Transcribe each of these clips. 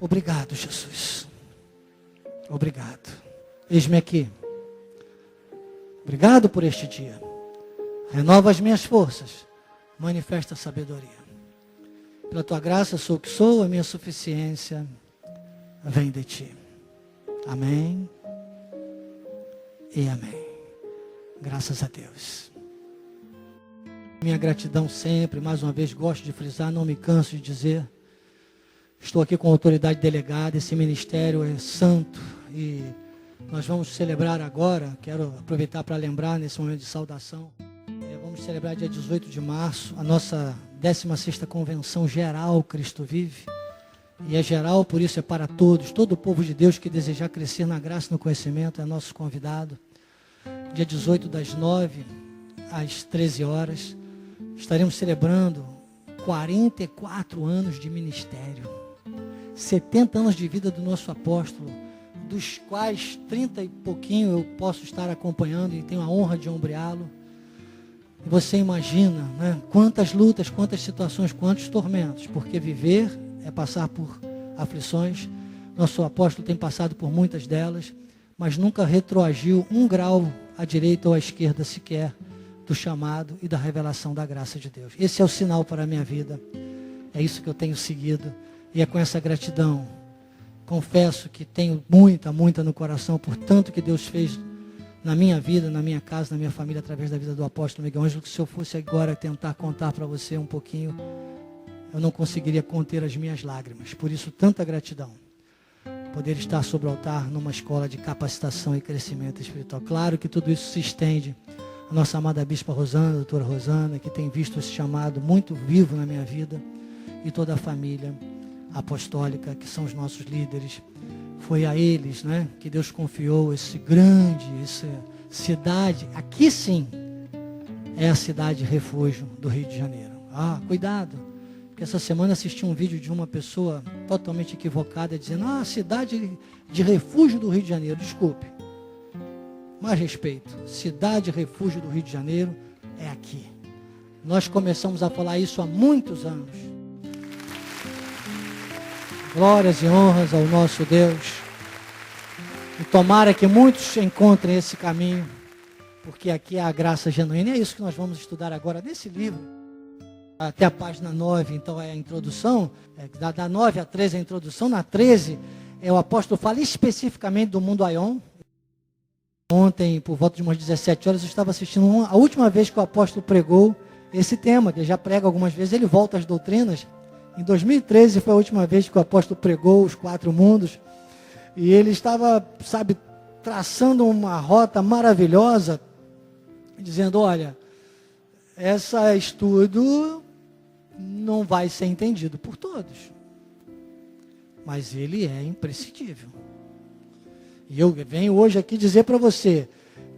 Obrigado, Jesus. Obrigado. Eis-me aqui. Obrigado por este dia. Renova as minhas forças. Manifesta a sabedoria. Pela tua graça sou o que sou, a minha suficiência vem de ti. Amém e amém. Graças a Deus. Minha gratidão sempre, mais uma vez gosto de frisar, não me canso de dizer. Estou aqui com a autoridade delegada, esse ministério é santo e nós vamos celebrar agora, quero aproveitar para lembrar nesse momento de saudação, vamos celebrar dia 18 de março, a nossa 16ª Convenção Geral Cristo Vive. E é geral, por isso é para todos, todo o povo de Deus que desejar crescer na graça e no conhecimento é nosso convidado. Dia 18 das 9 às 13 horas, estaremos celebrando 44 anos de ministério, 70 anos de vida do nosso apóstolo, dos quais 30 e pouquinho eu posso estar acompanhando e tenho a honra de ombreá-lo. E você imagina, né, quantas lutas, quantas situações, quantos tormentos, porque viver é passar por aflições. Nosso apóstolo tem passado por muitas delas, mas nunca retroagiu um grau à direita ou à esquerda sequer do chamado e da revelação da graça de Deus. Esse é o sinal para a minha vida. É isso que eu tenho seguido. E é com essa gratidão, confesso que tenho muita no coração por tanto que Deus fez na minha vida, na minha casa, na minha família, através da vida do apóstolo Miguel Ângelo, que se eu fosse agora tentar contar para você um pouquinho, eu não conseguiria conter as minhas lágrimas. Por isso, tanta gratidão. Poder estar sobre o altar numa escola de capacitação e crescimento espiritual. Claro que tudo isso se estende à nossa amada Bispa Rosana, a doutora Rosana, que tem visto esse chamado muito vivo na minha vida, e toda a família apostólica, que são os nossos líderes. Foi a eles, né, que Deus confiou essa cidade. Aqui sim, é a cidade refúgio do Rio de Janeiro. Cuidado, porque essa semana assisti um vídeo de uma pessoa totalmente equivocada, dizendo, cidade de refúgio do Rio de Janeiro. Desculpe, mais respeito, cidade refúgio do Rio de Janeiro é aqui. Nós começamos a falar isso há muitos anos. Glórias e honras ao nosso Deus. E tomara que muitos encontrem esse caminho, porque aqui é a graça genuína. E é isso que nós vamos estudar agora nesse livro. Até a página 9, então, é a introdução. Da 9 a 13 é a introdução. Na 13, o apóstolo fala especificamente do mundo Aion. Ontem, por volta de umas 17 horas, eu estava assistindo a última vez que o apóstolo pregou esse tema, que ele já prega algumas vezes, ele volta às doutrinas. Em 2013 foi a última vez que o apóstolo pregou os 4 mundos, e ele estava, traçando uma rota maravilhosa, dizendo, olha, esse estudo não vai ser entendido por todos, mas ele é imprescindível. E eu venho hoje aqui dizer para você,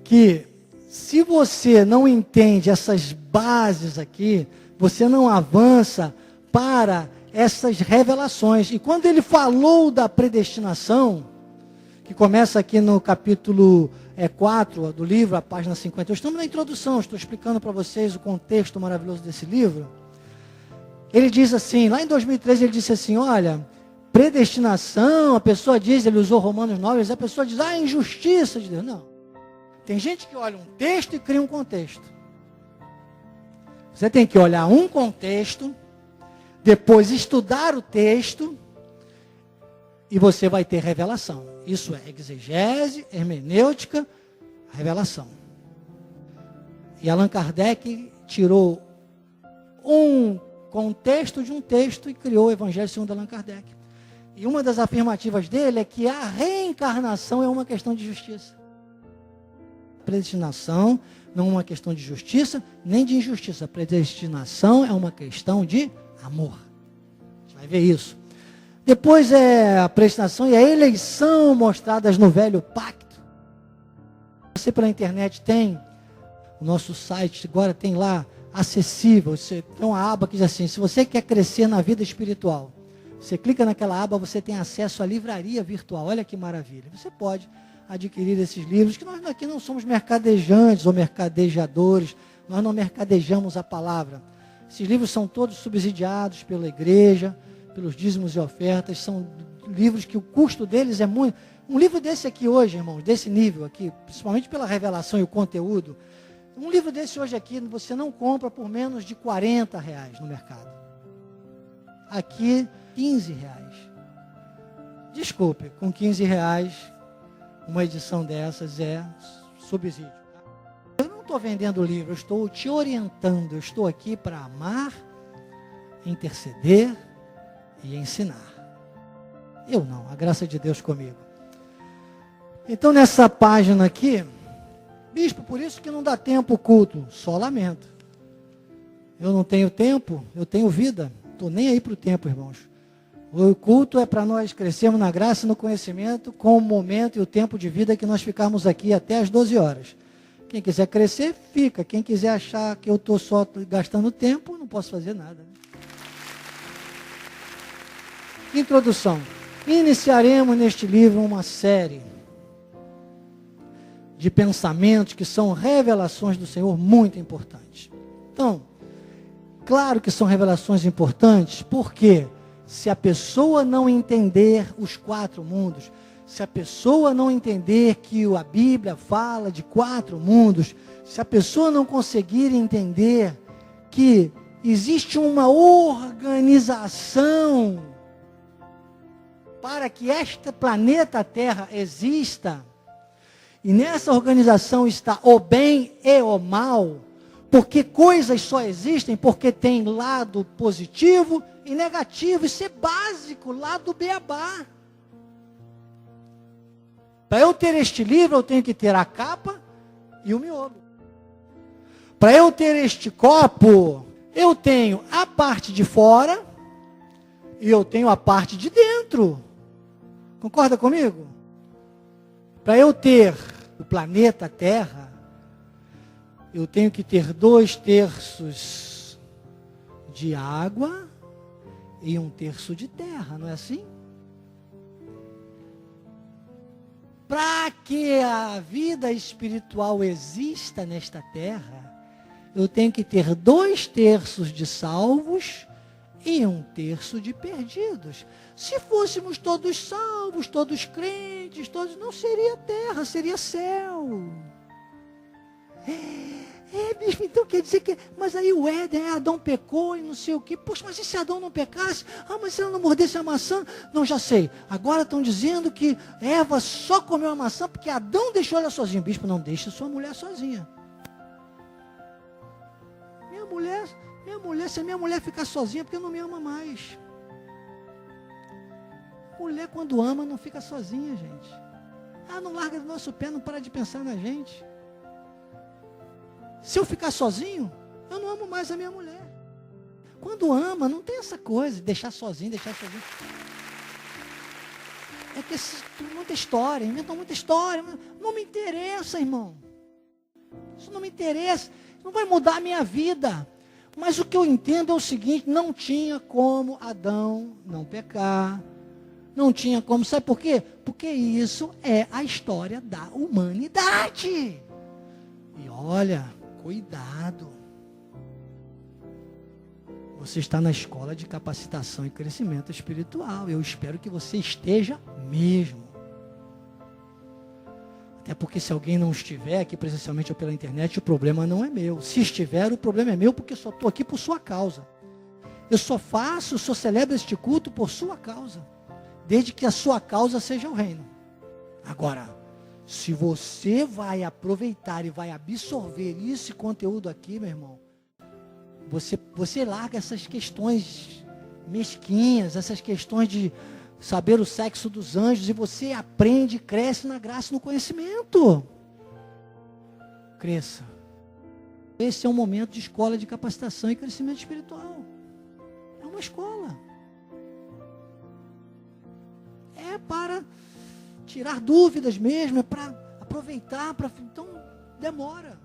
que se você não entende essas bases aqui, você não avança para essas revelações. E quando ele falou da predestinação, que começa aqui no capítulo 4 do livro, a página 50, estamos na introdução, estou explicando para vocês o contexto maravilhoso desse livro. Ele diz assim, lá em 2013 ele disse assim, olha, predestinação, a pessoa diz, ele usou Romanos 9, a pessoa diz, injustiça de Deus. Não, tem gente que olha um texto e cria um contexto. Você tem que olhar um contexto, depois estudar o texto, e você vai ter revelação. Isso é exegese, hermenêutica, revelação. E Allan Kardec tirou um contexto de um texto e criou o Evangelho segundo Allan Kardec. E uma das afirmativas dele é que a reencarnação é uma questão de justiça. Predestinação não é uma questão de justiça, nem de injustiça. Predestinação é uma questão de amor. A gente vai ver isso. Depois é a predestinação e a eleição mostradas no velho pacto. Você pela internet tem o nosso site, agora tem lá acessível. Você tem uma aba que diz assim, se você quer crescer na vida espiritual, você clica naquela aba, você tem acesso à livraria virtual. Olha que maravilha. Você pode adquirir esses livros, que nós aqui não somos mercadejantes ou mercadejadores, nós não mercadejamos a palavra. Esses livros são todos subsidiados pela igreja, pelos dízimos e ofertas, são livros que o custo deles é muito. Um livro desse aqui hoje, irmãos, desse nível aqui, principalmente pela revelação e o conteúdo, um livro desse hoje aqui, você não compra por menos de R$40 no mercado. Aqui, R$15. Desculpe, com R$15, uma edição dessas é subsídio. Eu não estou vendendo o livro, eu estou te orientando, eu estou aqui para amar, interceder e ensinar. Eu não, a graça de Deus comigo. Então nessa página aqui, bispo, por isso que não dá tempo o culto, só lamento. Eu não tenho tempo, eu tenho vida, estou nem aí para o tempo, irmãos. O culto é para nós crescermos na graça e no conhecimento com o momento e o tempo de vida que nós ficarmos aqui até as 12 horas. Quem quiser crescer, fica. Quem quiser achar que eu estou só gastando tempo, não posso fazer nada. Introdução. Iniciaremos neste livro uma série de pensamentos que são revelações do Senhor muito importantes. Então, claro que são revelações importantes, porque se a pessoa não entender os 4 mundos, se a pessoa não entender que a Bíblia fala de 4 mundos, se a pessoa não conseguir entender que existe uma organização para que este planeta Terra exista, e nessa organização está o bem e o mal, porque coisas só existem porque tem lado positivo e negativo, isso é básico, lado beabá. Para eu ter este livro, eu tenho que ter a capa e o miolo. Para eu ter este copo, eu tenho a parte de fora e eu tenho a parte de dentro. Concorda comigo? Para eu ter o planeta Terra, eu tenho que ter 2/3 de água e 1/3 de terra, não é assim? Para que a vida espiritual exista nesta terra, eu tenho que ter 2/3 de salvos e 1/3 de perdidos. Se fôssemos todos salvos, todos crentes, todos, não seria terra, seria céu. Bispo, então quer dizer que, mas aí o Éden, Adão pecou e não sei o que. Poxa, mas e se Adão não pecasse? Mas se ela não mordesse a maçã? Não, já sei. Agora estão dizendo que Eva só comeu a maçã porque Adão deixou ela sozinha. Bispo, não deixa sua mulher sozinha. Se a minha mulher ficar sozinha, porque não me ama mais. Mulher quando ama não fica sozinha, gente. Não larga do nosso pé, não para de pensar na gente. Se eu ficar sozinho, eu não amo mais a minha mulher. Quando ama, não tem essa coisa de deixar sozinho. É que muita história, inventam muita história. Não me interessa, irmão. Isso não me interessa. Não vai mudar a minha vida. Mas o que eu entendo é o seguinte, não tinha como Adão não pecar. Não tinha como, sabe por quê? Porque isso é a história da humanidade. E olha, cuidado. Você está na escola de capacitação e crescimento espiritual. Eu espero que você esteja mesmo. Até porque se alguém não estiver aqui presencialmente ou pela internet, o problema não é meu. Se estiver, o problema é meu, porque eu só estou aqui por sua causa. Eu só celebro este culto por sua causa. Desde que a sua causa seja o reino. Agora, se você vai aproveitar e vai absorver esse conteúdo aqui, meu irmão, você larga essas questões mesquinhas, essas questões de saber o sexo dos anjos, e você aprende e cresce na graça e no conhecimento. Cresça. Esse é um momento de escola de capacitação e crescimento espiritual. É uma escola. É para tirar dúvidas mesmo, é para aproveitar, então demora.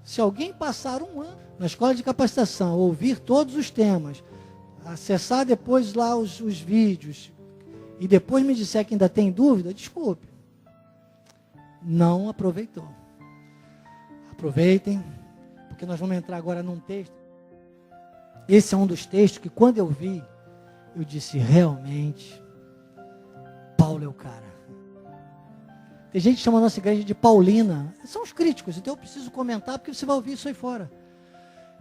Se alguém passar um ano na escola de capacitação, ouvir todos os temas, acessar depois lá os vídeos, e depois me disser que ainda tem dúvida, desculpe, não aproveitou. Aproveitem, porque nós vamos entrar agora num texto. Esse é um dos textos que quando eu vi, eu disse, realmente, Paulo é o cara. Tem gente que chama a nossa igreja de Paulina. São os críticos, então eu preciso comentar, porque você vai ouvir isso aí fora.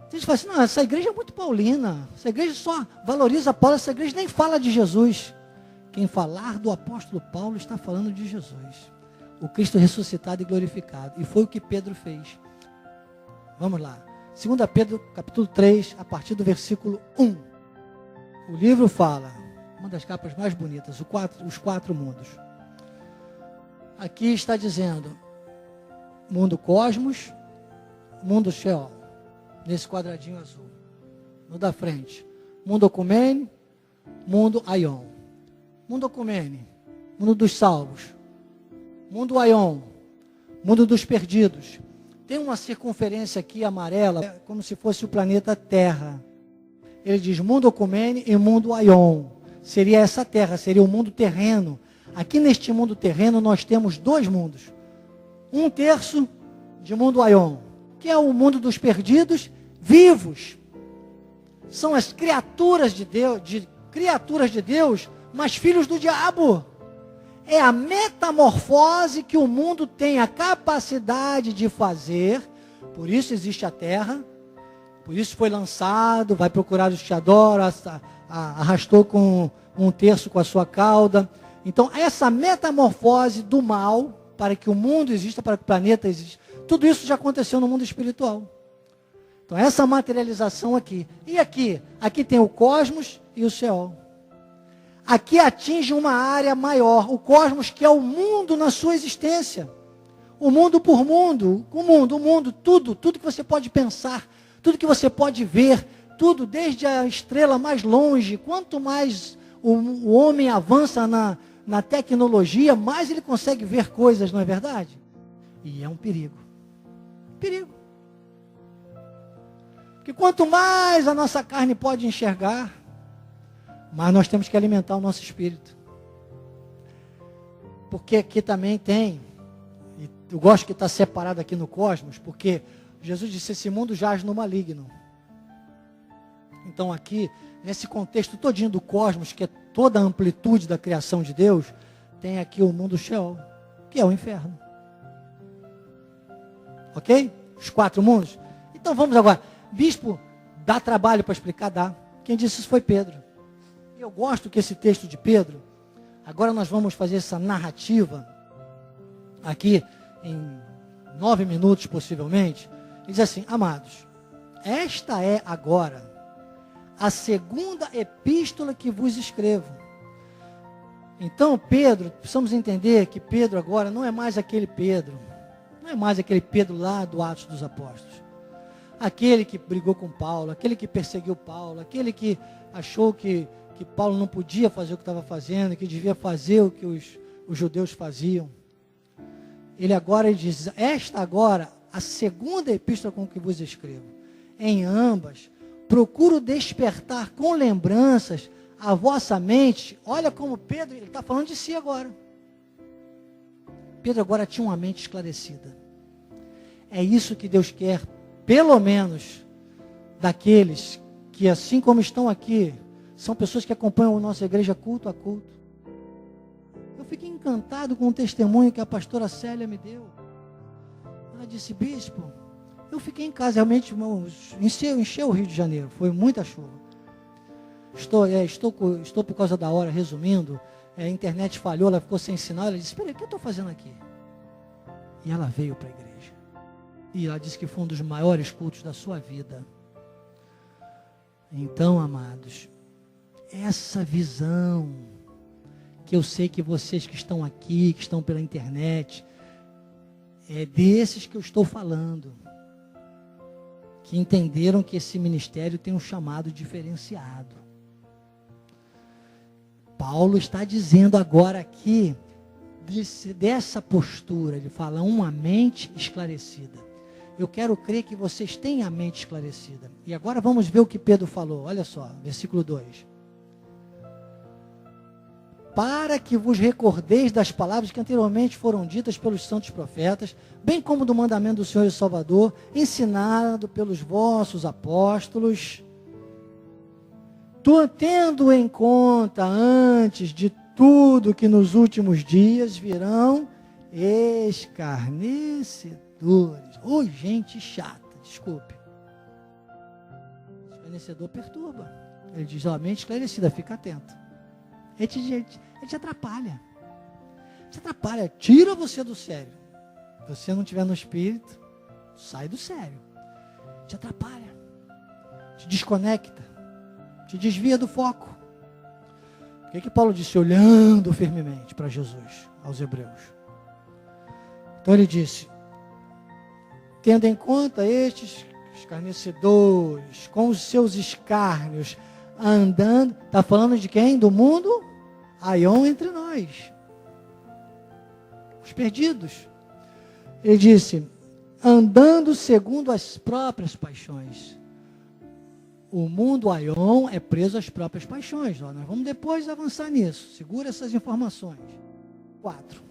Tem gente que fala assim, não, essa igreja é muito paulina. Essa igreja só valoriza Paulo, essa igreja nem fala de Jesus. Quem falar do apóstolo Paulo está falando de Jesus. O Cristo ressuscitado e glorificado. E foi o que Pedro fez. Vamos lá. 2 Pedro, capítulo 3, a partir do versículo 1. O livro fala, uma das capas mais bonitas, os quatro mundos. Aqui está dizendo, mundo cosmos, mundo Sheol, nesse quadradinho azul. No da frente, mundo Ocumene, mundo Aion. Mundo Ocumene, mundo dos salvos. Mundo Aion, mundo dos perdidos. Tem uma circunferência aqui amarela, como se fosse o planeta Terra. Ele diz mundo Ocumene e mundo Aion. Seria essa terra, seria o mundo terreno. Aqui neste mundo terreno nós temos dois mundos. Um terço de mundo Aion, que é o mundo dos perdidos vivos. São as criaturas de Deus, mas filhos do diabo. É a metamorfose que o mundo tem a capacidade de fazer. Por isso existe a terra. Por isso foi lançado, vai procurar os que adoram, arrastou com um terço com a sua cauda. Então, essa metamorfose do mal, para que o mundo exista, para que o planeta exista, tudo isso já aconteceu no mundo espiritual. Então, essa materialização aqui. E aqui? Aqui tem o cosmos e o Sheol. Aqui atinge uma área maior, o cosmos, que é o mundo na sua existência. O mundo por mundo, o mundo, tudo que você pode pensar, tudo que você pode ver, tudo, desde a estrela mais longe. Quanto mais o homem avança na tecnologia, mais ele consegue ver coisas, não é verdade? E é um perigo. Perigo. Porque quanto mais a nossa carne pode enxergar, mais nós temos que alimentar o nosso espírito. Porque aqui também tem, e eu gosto que está separado aqui no cosmos, porque Jesus disse, esse mundo jaz no maligno. Então aqui, nesse contexto todinho do cosmos, que é toda a amplitude da criação de Deus, tem aqui o mundo Sheol, que é o inferno. Ok? Os quatro mundos. Então vamos agora. Bispo, dá trabalho para explicar? Dá. Quem disse isso foi Pedro. Eu gosto que esse texto de Pedro, agora nós vamos fazer essa narrativa, aqui em 9 minutos possivelmente. Ele diz assim, amados, esta é agora a segunda epístola que vos escrevo. Então Pedro, precisamos entender que Pedro agora não é mais aquele Pedro, não é mais aquele Pedro lá do Atos dos Apóstolos. Aquele que brigou com Paulo, aquele que perseguiu Paulo, aquele que achou que Paulo não podia fazer o que estava fazendo, que devia fazer o que os judeus faziam. Ele agora diz, esta agora, a segunda epístola com que vos escrevo. Em ambas, procuro despertar com lembranças a vossa mente. Olha como Pedro, ele está falando de si agora. Pedro agora tinha uma mente esclarecida. É isso que Deus quer, pelo menos, daqueles que, assim como estão aqui, são pessoas que acompanham a nossa igreja culto a culto. Eu fiquei encantado com o testemunho que a pastora Célia me deu. Ela disse, bispo, eu fiquei em casa, realmente, encheu o Rio de Janeiro, foi muita chuva. Estou por causa da hora, resumindo, a internet falhou, ela ficou sem sinal, ela disse, espera aí, o que eu estou fazendo aqui? E ela veio para a igreja. E ela disse que foi um dos maiores cultos da sua vida. Então, amados, essa visão, que eu sei que vocês que estão aqui, que estão pela internet, é desses que eu estou falando, que entenderam que esse ministério tem um chamado diferenciado. Paulo está dizendo agora aqui, dessa postura, ele fala, uma mente esclarecida. Eu quero crer que vocês têm a mente esclarecida. E agora vamos ver o que Pedro falou. Olha só, versículo 2. Para que vos recordeis das palavras que anteriormente foram ditas pelos santos profetas, bem como do mandamento do Senhor e Salvador, ensinado pelos vossos apóstolos. tendo em conta antes de tudo que nos últimos dias virão escarnecedores. Ô, gente chata, desculpe. Escarnecedor perturba. Ele diz, ó, mente esclarecida, fica atento. Ele te atrapalha. Te atrapalha, tira você do sério. Se você não estiver no espírito, sai do sério. Te atrapalha. Te desconecta. Te desvia do foco. O que Paulo disse? Olhando firmemente para Jesus, aos hebreus. Então ele disse, tendo em conta estes escarnecedores, com os seus escárnios, andando, está falando de quem? Do mundo? Aion entre nós. Os perdidos. Ele disse, andando segundo as próprias paixões. O mundo Aion é preso às próprias paixões. Nós vamos depois avançar nisso. Segura essas informações. 4.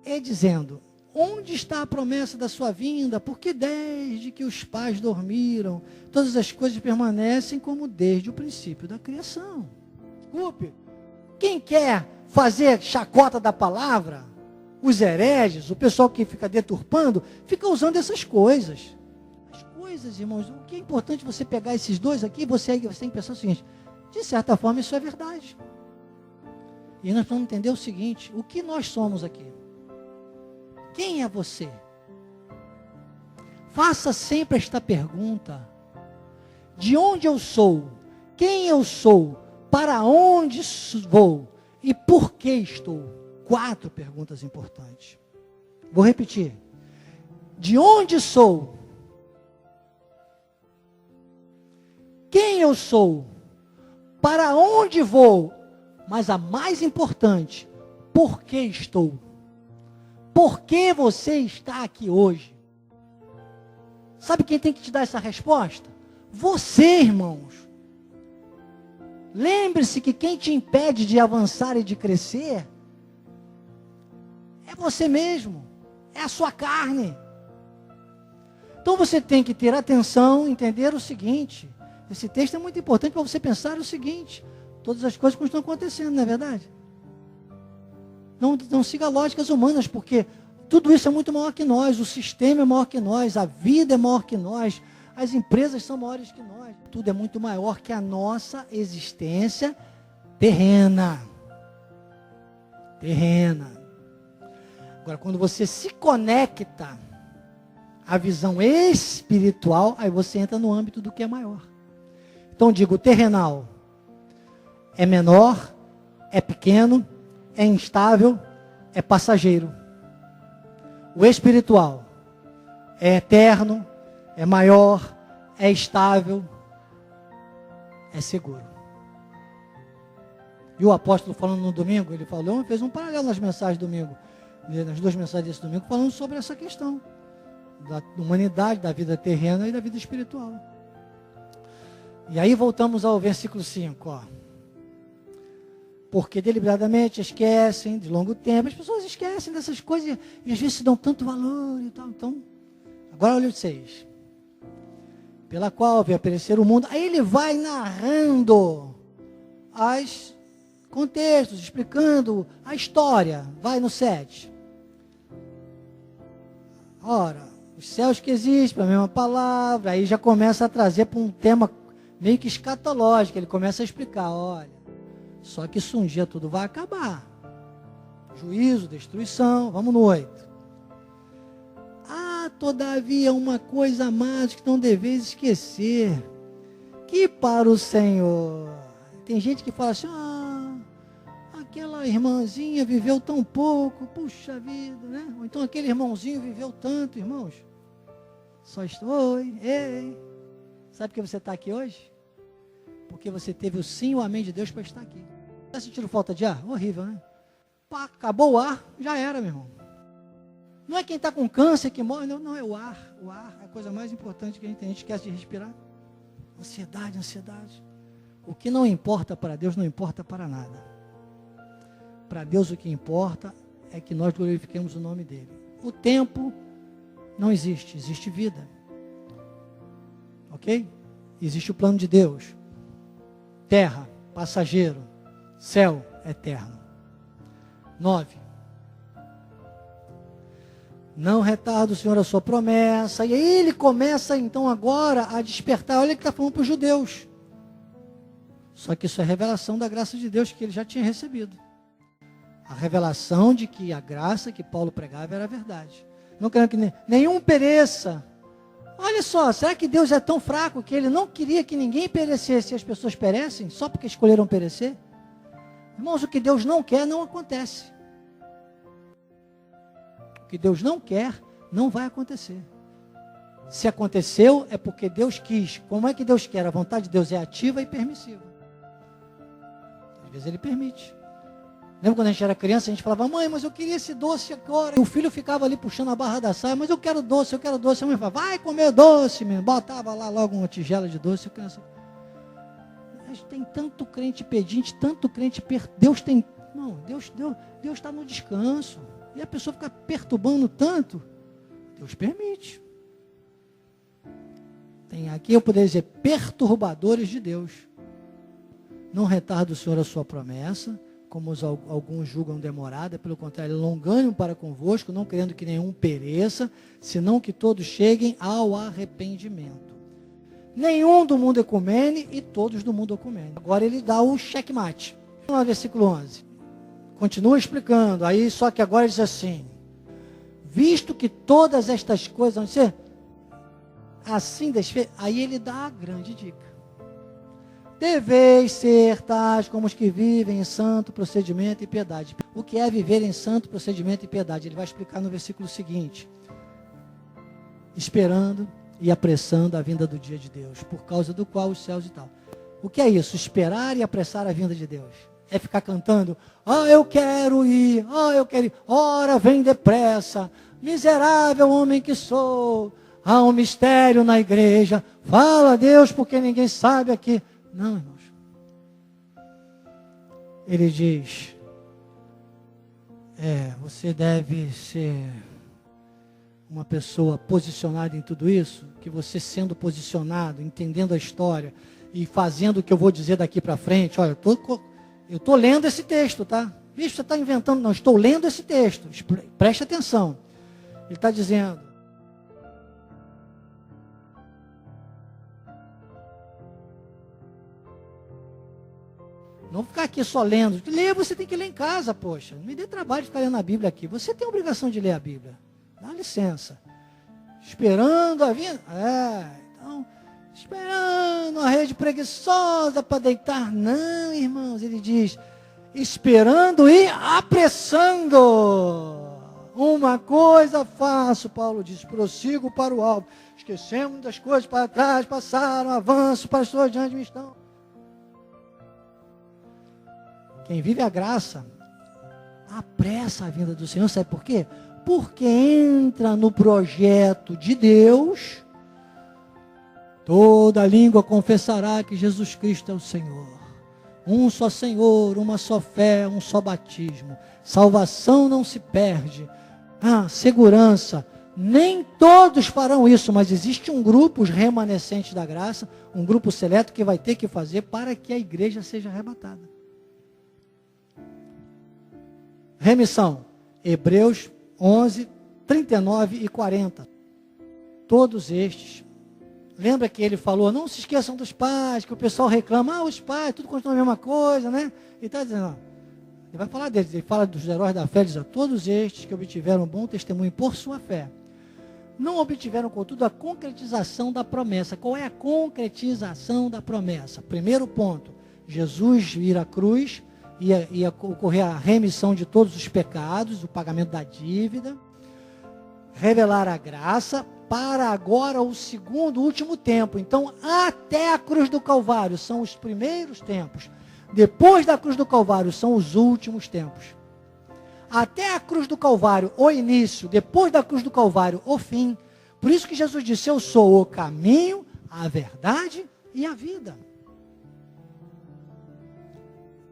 E dizendo, onde está a promessa da sua vinda? Porque desde que os pais dormiram, todas as coisas permanecem como desde o princípio da criação. Desculpe. Quem quer fazer chacota da palavra, os hereges, o pessoal que fica deturpando, fica usando essas coisas. As coisas, irmãos, o que é importante você pegar esses dois aqui, você tem que pensar o seguinte, de certa forma isso é verdade. E nós vamos entender o seguinte, o que nós somos aqui? Quem é você? Faça sempre esta pergunta, de onde eu sou? Quem eu sou? Para onde vou? E por que estou? 4 perguntas importantes. Vou repetir. De onde sou? Quem eu sou? Para onde vou? Mas a mais importante, por que estou? Por que você está aqui hoje? Sabe quem tem que te dar essa resposta? Você, irmãos. Lembre-se que quem te impede de avançar e de crescer é você mesmo, é a sua carne. Então você tem que ter atenção, entender o seguinte, esse texto é muito importante para você pensar o seguinte, todas as coisas que estão acontecendo, não é verdade? Não siga lógicas humanas, porque tudo isso é muito maior que nós, o sistema é maior que nós, a vida é maior que nós, as empresas são maiores que nós, tudo é muito maior que a nossa existência terrena. Agora, quando você se conecta à visão espiritual, aí você entra no âmbito do que é maior. Então, digo, o terrenal é menor, é pequeno, é instável, é passageiro. O espiritual é eterno, é maior, é estável, é seguro. E o apóstolo falando no domingo, ele falou, fez um paralelo nas mensagens do domingo, nas 2 mensagens desse domingo, falando sobre essa questão da humanidade, da vida terrena e da vida espiritual. E aí voltamos ao versículo 5, ó. Porque deliberadamente esquecem de longo tempo, as pessoas esquecem dessas coisas e às vezes se dão tanto valor e tal. Então, agora olha o 6. Pela qual veio aparecer o mundo. Aí ele vai narrando os contextos, explicando a história. Vai no 7. Ora, os céus que existem, a mesma palavra, aí já começa a trazer para um tema meio que escatológico. Ele começa a explicar, olha, só que isso um dia tudo vai acabar. Juízo, destruição, vamos no 8. Todavia uma coisa mais que não deveis esquecer, que para o Senhor, tem gente que fala assim, aquela irmãzinha viveu tão pouco, puxa vida, né? Ou então aquele irmãozinho viveu tanto, irmãos. Só estou, ei. Sabe por que você está aqui hoje? Porque você teve o sim e o amém de Deus para estar aqui. Está sentindo falta de ar? Horrível, né? Pá, acabou o ar, já era, meu irmão. Não é quem está com câncer que morre, não, é o ar. O ar é a coisa mais importante que a gente esquece de respirar. Ansiedade. O que não importa para Deus, não importa para nada. Para Deus o que importa é que nós glorifiquemos o nome dEle. O tempo não existe, existe vida. Ok? Existe o plano de Deus. terra, passageiro, céu, eterno. 9. Não retarda o Senhor a sua promessa. E aí ele começa então agora a despertar. Olha o que está falando para os judeus. Só que isso é revelação da graça de Deus que ele já tinha recebido. A revelação de que a graça que Paulo pregava era a verdade. Não querendo que nenhum pereça. Olha só, será que Deus é tão fraco que ele não queria que ninguém perecesse e as pessoas perecem só porque escolheram perecer? Irmãos, o que Deus não quer não acontece. O que Deus não quer não vai acontecer. Se aconteceu é porque Deus quis. Como é que Deus quer? A vontade de Deus é ativa e permissiva. Às vezes ele permite. Lembra quando a gente era criança, a gente falava, mãe, mas eu queria esse doce agora. E o filho ficava ali puxando a barra da saia, mas eu quero doce, eu quero doce. A mãe falava, vai comer doce, menino. Botava lá logo uma tigela de doce. Mas tem tanto crente pedinte, tanto crente Deus tem. Não, Deus está no descanso. E a pessoa fica perturbando tanto. Deus permite. Tem aqui, eu poderia dizer, perturbadores de Deus. Não retarda o Senhor a sua promessa, como alguns julgam demorada, pelo contrário, longânimo para convosco, não querendo que nenhum pereça, senão que todos cheguem ao arrependimento. Nenhum do mundo ecumene e todos do mundo ecumene. Agora ele dá o checkmate. No versículo 11. Continua explicando, aí só que agora diz assim, visto que todas estas coisas vão ser assim desfeitas, aí ele dá a grande dica. Deveis ser tais como os que vivem em santo procedimento e piedade. O que é viver em santo procedimento e piedade? Ele vai explicar no versículo seguinte. Esperando e apressando a vinda do dia de Deus, por causa do qual os céus e tal. O que é isso? Esperar e apressar a vinda de Deus. É ficar cantando, eu quero ir, eu quero ir, ora vem depressa, miserável homem que sou, há um mistério na igreja, fala a Deus porque ninguém sabe aqui. Não, irmãos. Ele diz, você deve ser uma pessoa posicionada em tudo isso, que você sendo posicionado, entendendo a história e fazendo o que eu vou dizer daqui para frente, olha, eu estou lendo esse texto, tá? Bicho, você está inventando, não, estou lendo esse texto, preste atenção. Ele está dizendo, não ficar aqui só lendo. Ler você tem que ler em casa, poxa. Não me dê trabalho de ficar lendo a Bíblia aqui. Você tem a obrigação de ler a Bíblia. Dá licença. Esperando a vinda. Então, esperando a rede preguiçosa para deitar. Não, irmãos, ele diz, esperando e apressando. Uma coisa faço, Paulo diz, prossigo para o alvo. Esquecemos das coisas para trás, passaram, avanço para as suas diante de mim estão. Quem vive a graça, apressa a vinda do Senhor, sabe por quê? Porque entra no projeto de Deus, toda língua confessará que Jesus Cristo é o Senhor. Um só Senhor, uma só fé, um só batismo. Salvação não se perde. Segurança. Nem todos farão isso, mas existe um grupo, os remanescentes da graça, um grupo seleto que vai ter que fazer para que a igreja seja arrebatada. Remissão, Hebreus 11, 39 e 40. Todos estes. Lembra que ele falou, não se esqueçam dos pais, que o pessoal reclama, os pais, tudo continua a mesma coisa, né? Ele está dizendo, ele vai falar deles, ele fala dos heróis da fé, ele diz, todos estes que obtiveram bom testemunho por sua fé, não obtiveram, contudo, a concretização da promessa. Qual é a concretização da promessa? Primeiro ponto, Jesus vir à cruz, ia ocorrer a remissão de todos os pecados, o pagamento da dívida, revelar a graça, para agora o segundo, último tempo. Então, até a cruz do Calvário são os primeiros tempos. Depois da cruz do Calvário são os últimos tempos. Até a cruz do Calvário, o início. Depois da cruz do Calvário, o fim. Por isso que Jesus disse, eu sou o caminho, a verdade e a vida.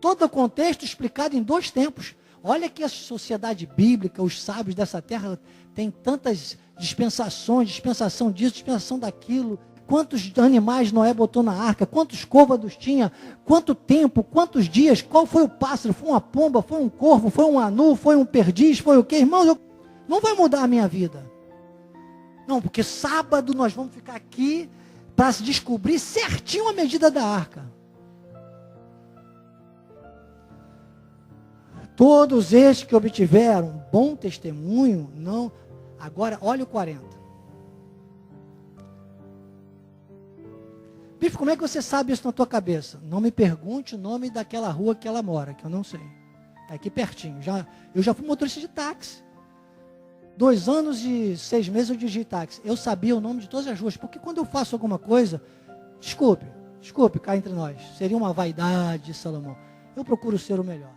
Todo o contexto explicado em 2 tempos. Olha que a sociedade bíblica, os sábios dessa terra, tem tantas dispensações, dispensação disso, dispensação daquilo. quantos animais Noé botou na arca, quantos côvados tinha, quanto tempo, quantos dias, qual foi o pássaro, foi uma pomba, foi um corvo, foi um anu, foi um perdiz, foi o quê? Irmãos, não vai mudar a minha vida. Não, porque sábado nós vamos ficar aqui para se descobrir certinho a medida da arca. Todos estes que obtiveram bom testemunho, não. Agora, olha o 40. Bife, como é que você sabe isso na tua cabeça? Não me pergunte o nome daquela rua que ela mora, que eu não sei. É aqui pertinho. Eu já fui motorista de táxi. 2 anos e 6 meses eu dirigi táxi. Eu sabia o nome de todas as ruas, porque quando eu faço alguma coisa, desculpe, cá entre nós, seria uma vaidade, Salomão. Eu procuro ser o melhor.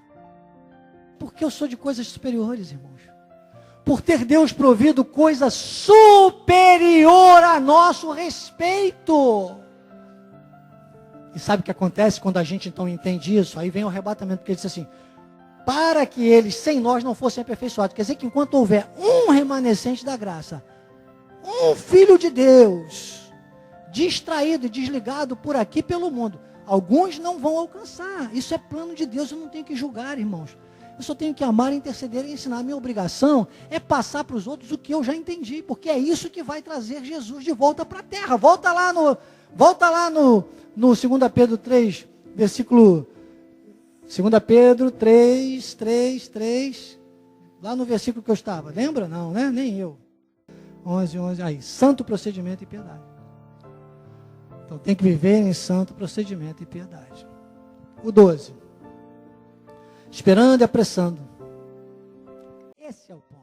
Porque eu sou de coisas superiores, irmãos. Por ter Deus provido coisa superior a nosso respeito. E sabe o que acontece quando a gente então entende isso? Aí vem o arrebatamento, porque ele diz assim, para que eles sem nós não fossem aperfeiçoados. Quer dizer que enquanto houver um remanescente da graça, um filho de Deus, distraído e desligado por aqui pelo mundo, alguns não vão alcançar. Isso é plano de Deus, eu não tenho que julgar, irmãos. Eu só tenho que amar, interceder e ensinar. A minha obrigação é passar para os outros o que eu já entendi, porque é isso que vai trazer Jesus de volta para a terra. Volta lá no 2 Pedro 3, versículo 2 Pedro 3, lá no versículo que eu estava. Lembra? Não, né? Nem eu. 11, aí. Santo procedimento e piedade. Então tem que viver em santo procedimento e piedade. O 12. Esperando e apressando. Esse é o ponto.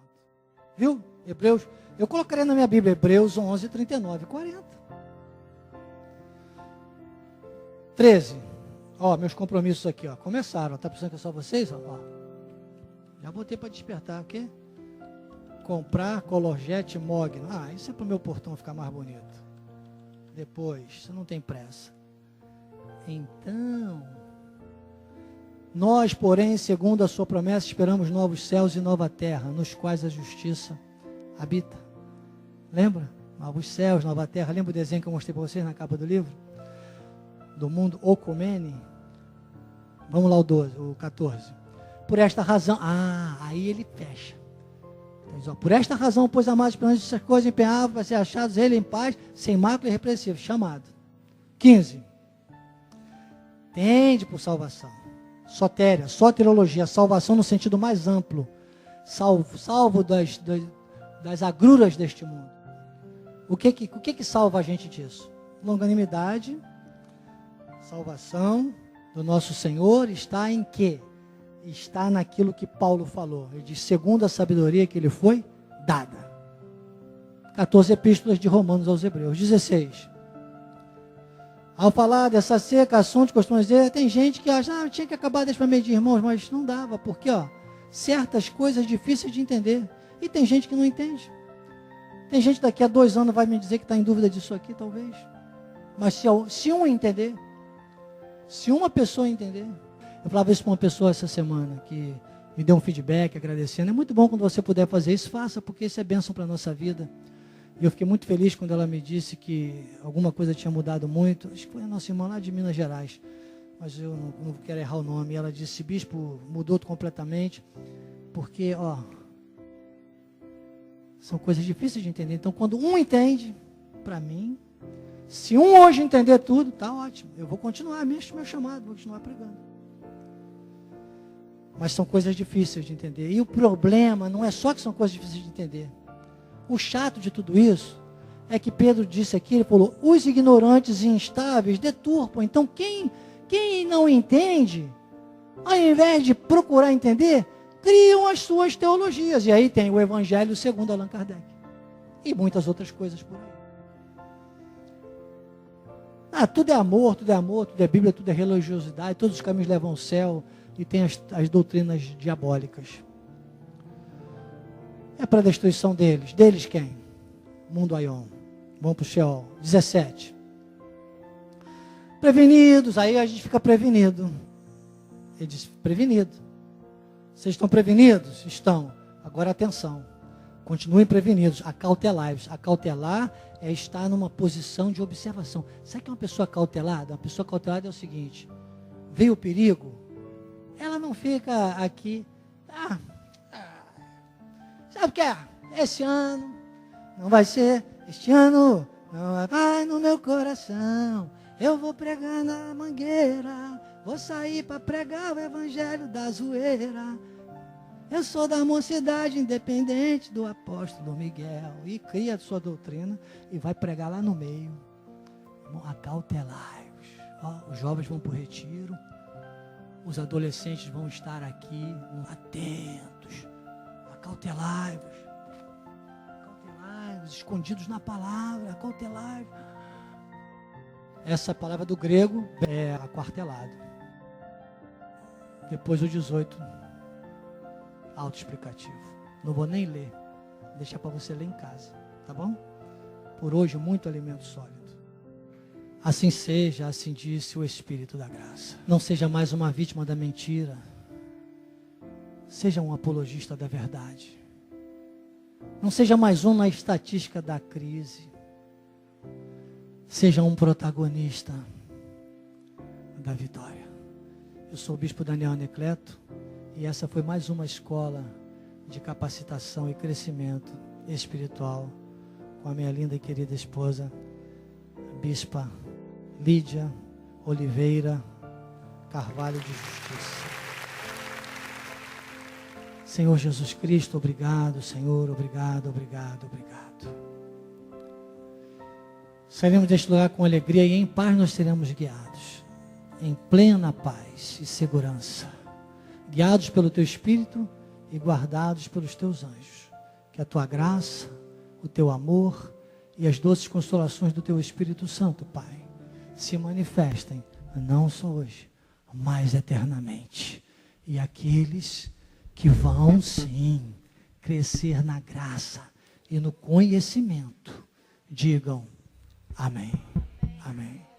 Viu? Hebreus. Eu colocaria na minha Bíblia Hebreus 11, 39 e 40. 13. Ó, meus compromissos aqui, ó. Começaram. Tá pensando que é só vocês? Ó. Já botei para despertar, o quê? Comprar Colorjete Mogno. Ah, isso é para o meu portão ficar mais bonito. Depois, você não tem pressa. Então, nós, porém, segundo a sua promessa, esperamos novos céus e nova terra, nos quais a justiça habita. Lembra? Novos céus, nova terra. Lembra o desenho que eu mostrei para vocês na capa do livro? Do mundo Ocomene. Vamos lá o 14. Por esta razão, aí ele fecha. Então, por esta razão, pois amados, esperando essas coisas empenhavam para ser achados ele em paz, sem mácula e repreensível. Chamado. 15. Tende por salvação. Soteriologia, salvação no sentido mais amplo. Salvo das agruras deste mundo. O que salva a gente disso? Longanimidade. Salvação do nosso Senhor está em quê? Está naquilo que Paulo falou. Ele diz, segundo a sabedoria que lhe foi dada. 14 epístolas de Romanos aos Hebreus. 16. Ao falar dessa seca, assunto, costuma dizer, tem gente que acha, tinha que acabar deixa para medir, irmãos, mas não dava, porque, certas coisas difíceis de entender. E tem gente que não entende. Tem gente daqui a 2 anos vai me dizer que está em dúvida disso aqui, talvez. Mas se um entender, se uma pessoa entender, eu falava isso para uma pessoa essa semana, que me deu um feedback agradecendo. É muito bom quando você puder fazer isso, faça, porque isso é bênção para a nossa vida. E eu fiquei muito feliz quando ela me disse que alguma coisa tinha mudado muito. Acho que foi a nossa irmã lá de Minas Gerais, mas eu não quero errar o nome. E ela disse, bispo, mudou completamente, porque, são coisas difíceis de entender. Então, quando um entende, para mim, se um hoje entender tudo, tá ótimo. Eu vou continuar, meu chamado, vou continuar pregando. Mas são coisas difíceis de entender. E o problema não é só que são coisas difíceis de entender. O chato de tudo isso é que Pedro disse aqui, ele falou, os ignorantes e instáveis deturpam. Então quem não entende, ao invés de procurar entender, criam as suas teologias. E aí tem o Evangelho segundo Allan Kardec. E muitas outras coisas por aí. Tudo é amor, tudo é Bíblia, tudo é religiosidade, todos os caminhos levam ao céu. E tem as doutrinas diabólicas. É para a destruição deles. Deles quem? Mundo Aion. Vão para o Sheol. 17. Prevenidos. Aí a gente fica prevenido. Ele diz, prevenido. Vocês estão prevenidos? Estão. Agora atenção. continuem prevenidos, acautelai-vos. Acautelar é estar numa posição de observação. Sabe o que é uma pessoa cautelada? Uma pessoa cautelada é o seguinte: veio o perigo, ela não fica aqui, sabe o que é? Esse ano não vai ser, este ano não vai no meu coração. Eu vou pregar na Mangueira, vou sair para pregar o evangelho da zoeira. Eu sou da mocidade independente do apóstolo Miguel. E cria a sua doutrina e vai pregar lá no meio. Acautelai-vos. Os jovens vão para o retiro. Os adolescentes vão estar aqui atentos. Acautelai-vos. Acautelai-vos, escondidos na palavra. Acautelai-vos. Essa palavra do grego é aquartelado. Depois o 18, autoexplicativo. Não vou nem ler, deixar para você ler em casa, tá bom? Por hoje, muito alimento sólido. Assim seja, assim disse o Espírito da graça. Não seja mais uma vítima da mentira. Seja um apologista da verdade. Não seja mais um na estatística da crise. Seja um protagonista da vitória. Eu sou o Bispo Daniel Anecleto e essa foi mais uma escola de capacitação e crescimento espiritual com a minha linda e querida esposa, Bispa Lídia Oliveira Carvalho de Justiça. Senhor Jesus Cristo, obrigado, Senhor, obrigado, obrigado, obrigado. Sairemos deste lugar com alegria e em paz nós seremos guiados, em plena paz e segurança, guiados pelo Teu Espírito e guardados pelos Teus anjos. Que a Tua graça, o Teu amor e as doces consolações do Teu Espírito Santo, Pai, se manifestem, não só hoje, mas eternamente. E aqueles que vão, sim, crescer na graça e no conhecimento, digam amém. Amém.